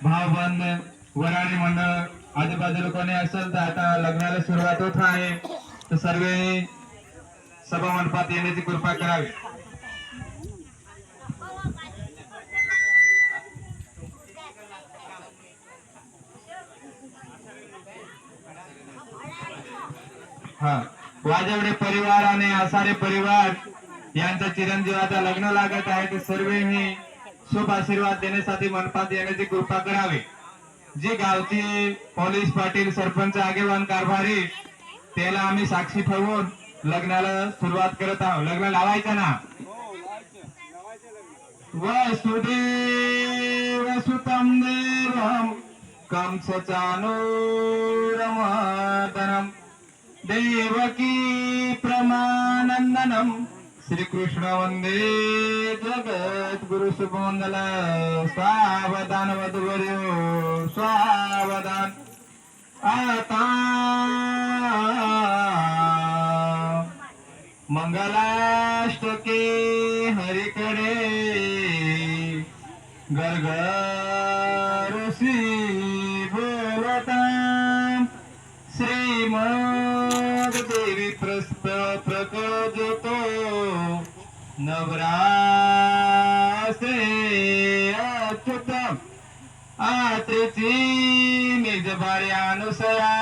भावबंद वराडी मंडळ आजूबाजूला कोणी असेल तर आता लग्नाला सुरुवात होत आहे, तर सर्व सभा मंडपात येण्याची कृपा करावी. हा, वाजवडे परिवार आणि आसारे परिवार यांचा चिरंजीवाचा लग्न लागत आहे, ते सर्वही शुभ आशीर्वाद देण्यासाठी मंडपात येण्याची कृपा करावी. जे गावचे पोलीस पाटील सरपंच आगेवान कारभारी त्याला आम्ही साक्षी ठेवून लग्नाला सुरुवात करत आहोत. लग्न लावायचं ना. वसुदेव सुतं देवं कंसचानूरमर्दनं देवकी प्रमानन्दनं श्रीकृष्ण वंदे जगद्गुरु शुभमंगल. सावधान वधूवर्यो सावधान. आता मंगलाष्टके हरिकडे गरगरसी बोलता श्रीमद देवी प्रस्त प्रकटतो नवरासे अच्युतम आत्रेची निजभारी अनुसया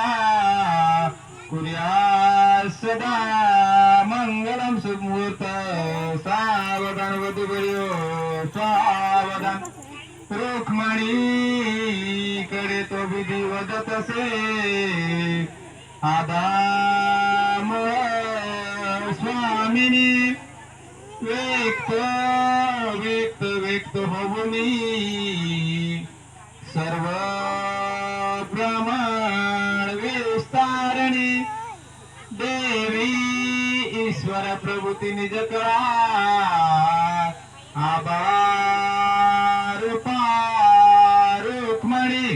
कुर्या सदा मंगलम सुमुहूर्त. सावधान वधूवर्यो सावधान. रुक्मिणी कडे तो विधी वदत असे आदाम स्वामिनी व्यक्त व्यक्त व्यक्त होऊनी सर्व ब्रह्मांड विस्तारणी देवी ईश्वर प्रभूती निज कळा आभार रुक्मिणी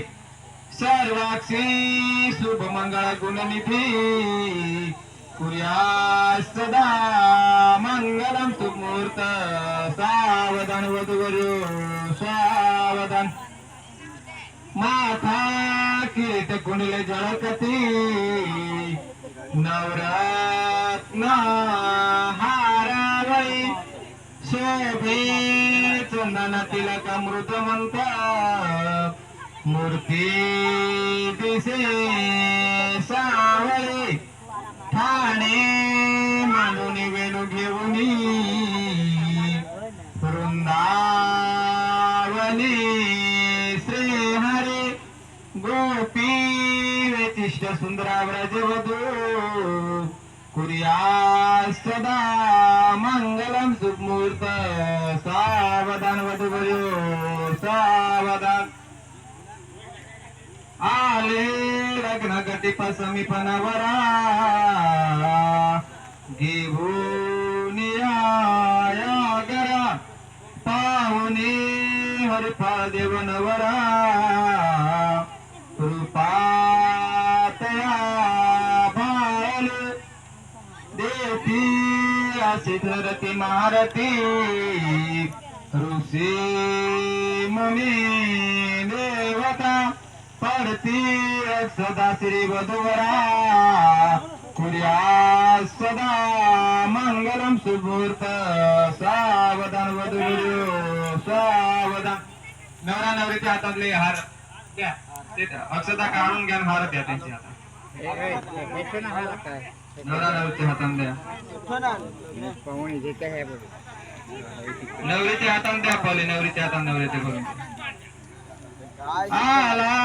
सर्वाक्षी शुभ मंगळ गुणनिधी कुर्या सदा मंगलम सुमुहूर्त. सावधान वधूवर्यो सावधान. माथा किरीट कुंडले झळकती नवरत्न हारावळी शोभे चंदन तिलक अमृतमंत मूर्ती दिसे सावळी ठाणे मानून वेणू घेऊनी वृंदावनी श्रीहरी गोपी वेतिष्ठ सुंदराव्रज वधू कुर्या सदा मंगलम सुमुहूर्त. सावधान वधूवर्यो सावधान. आले लग्न गटीप समीपनावरा घेऊन या गरा पाहुणे हरिफळ देव नवरा कृपातया भाळले देती असे धरती महारती ऋषी मुनी देवता पडती सदा श्री वधूवरा कुर्या सदा मंगलम सुमुहूर्त. सावधान वधूवर्यो सावधान. नवरा नवरीच्या हातातले हार द्या, अक्षता काढून घ्या, हार द्या त्यांच्या हातात. नवरा नवरीच्या हातात द्या, नवरीच्या हातात द्या, पावले नवरीच्या हातात नवरीच्या करून. आला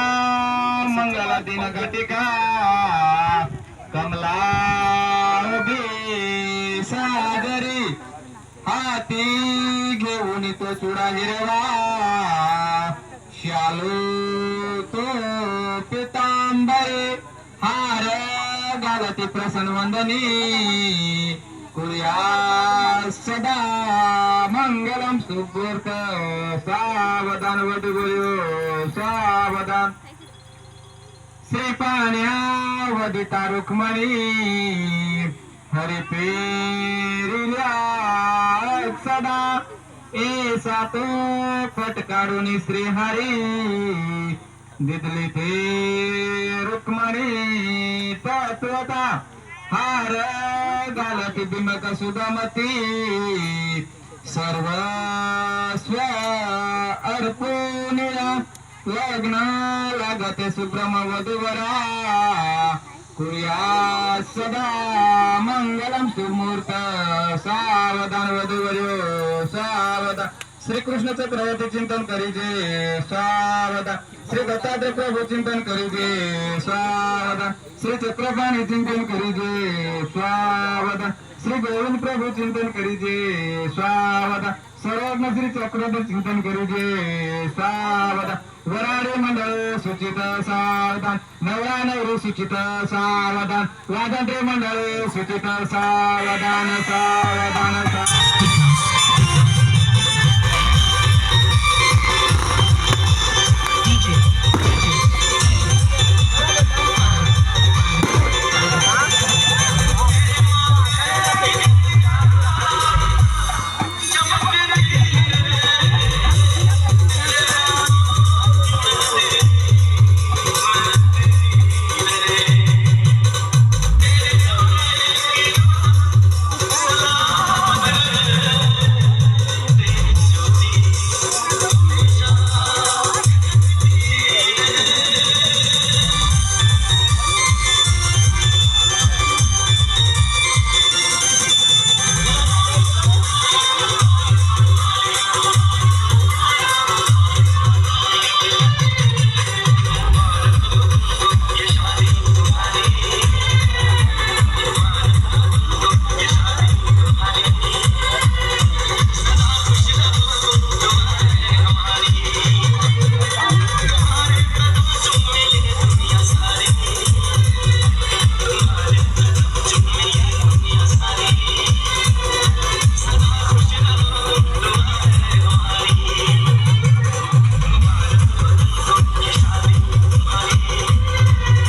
मंगला दिन घटिका कमला उभी सागरी हाती घेऊन तो चुडा हिरवा शालू तो पितांबरी हार गावती प्रसन्न वंदनी कुर्या सदा मंगलम सुमुहूर्त. सावधान वधूवर्यो सावधान. श्रीपाण्या वदिता रुक्मिणी हरिपेरिल्या सदा ऐसा तो फटकारून श्रीहरी दिदली ते रुक्मणी तत्वता हार घालती बिमक सुदामती सर्वस्व अर्पून लग्न लागते सुब्रह्म वधूवरा कुर्या सदा मंगलम सुमूर्त सावधान वधूवर्यो सावधान श्री कृष्ण चक्रवर्ती चिंतन करीजे सावधान श्री दत्तात्रय प्रभु चिंतन करीजे सावधान श्री चक्रपाणी चिंतन करीजे सावधान श्री गोविंद प्रभु चिंतन करीजे सावधान सर्वज्ञ श्री चक्रवर्ती चिंतन करीजे सावधान वराडे मंडळ सुचित सावधान नवरा नवरी सुचित सावधान वादंत्रे मंडळ सुचित सावधान सावधान सावधान